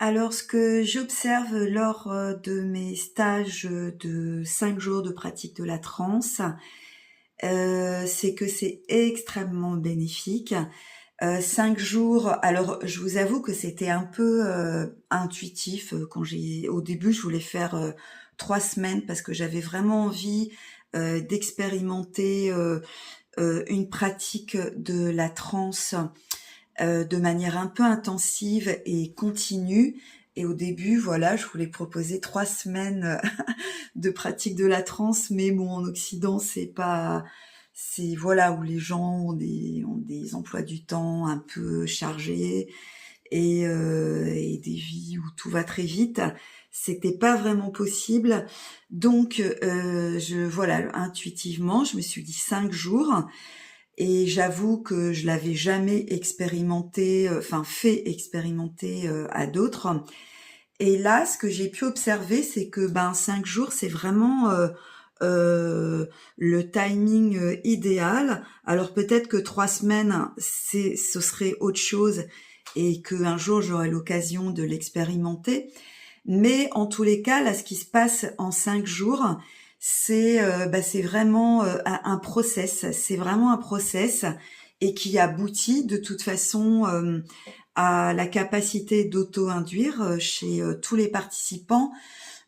Alors, ce que j'observe lors de mes stages de 5 jours de pratique de la transe, c'est que c'est extrêmement bénéfique. 5 jours, alors je vous avoue que c'était un peu intuitif quand au début, je voulais faire 3 semaines parce que j'avais vraiment envie d'expérimenter une pratique de la transe de manière un peu intensive et continue. Et au début, voilà, je voulais proposer 3 semaines de pratique de la transe, mais bon, en Occident, c'est voilà, où les gens ont des emplois du temps un peu chargés et des vies où tout va très vite. C'était pas vraiment possible. Donc, voilà, intuitivement, je me suis dit 5 jours. Et j'avoue que je l'avais jamais expérimenté, enfin fait expérimenter à d'autres. Et là, ce que j'ai pu observer, c'est que 5 jours, c'est vraiment le timing idéal. Alors peut-être que 3 semaines, ce serait autre chose et qu'un jour j'aurai l'occasion de l'expérimenter. Mais en tous les cas, là, ce qui se passe en 5 jours, c'est vraiment un process. C'est vraiment un process et qui aboutit de toute façon à la capacité d'auto-induire chez tous les participants.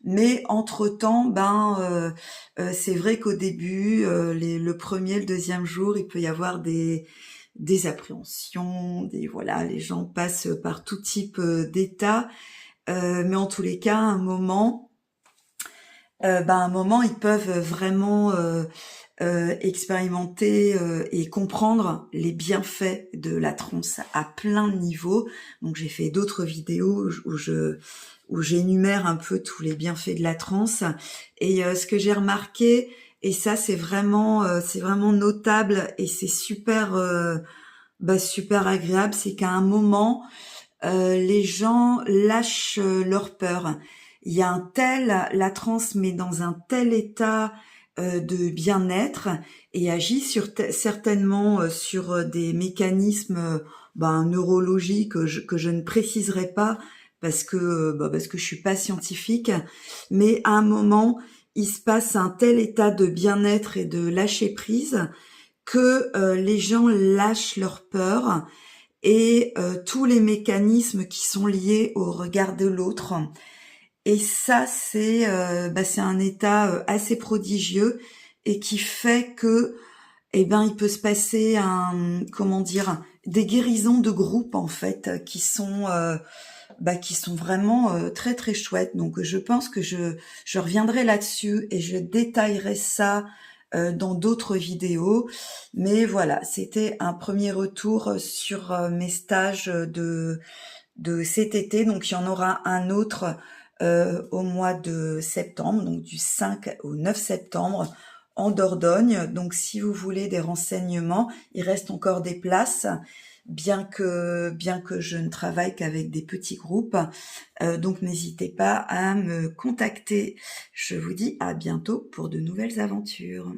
Mais entre-temps, c'est vrai qu'au début, le premier, le deuxième jour, il peut y avoir des appréhensions, voilà, les gens passent par tout type d'états. Mais en tous les cas, un moment, ils peuvent vraiment expérimenter et comprendre les bienfaits de la transe à plein de niveaux. Donc, j'ai fait d'autres vidéos où j'énumère un peu tous les bienfaits de la transe. Et ce que j'ai remarqué, et ça, c'est vraiment notable et c'est super agréable, c'est qu'à un moment, les gens lâchent leur peur. Il y a la transe met dans un tel état de bien-être et agit certainement sur des mécanismes neurologiques que je ne préciserai pas parce que je suis pas scientifique, mais à un moment il se passe un tel état de bien-être et de lâcher prise que les gens lâchent leur peur et tous les mécanismes qui sont liés au regard de l'autre. Et ça, c'est un état assez prodigieux et qui fait que, il peut se passer des guérisons de groupe en fait, qui sont vraiment très très chouettes. Donc, je pense que je reviendrai là-dessus et je détaillerai ça dans d'autres vidéos. Mais voilà, c'était un premier retour sur mes stages de cet été. Donc, il y en aura un autre au mois de septembre, donc du 5 au 9 septembre en Dordogne. Donc, si vous voulez des renseignements, il reste encore des places, bien que je ne travaille qu'avec des petits groupes. Donc, n'hésitez pas à me contacter. Je vous dis à bientôt pour de nouvelles aventures.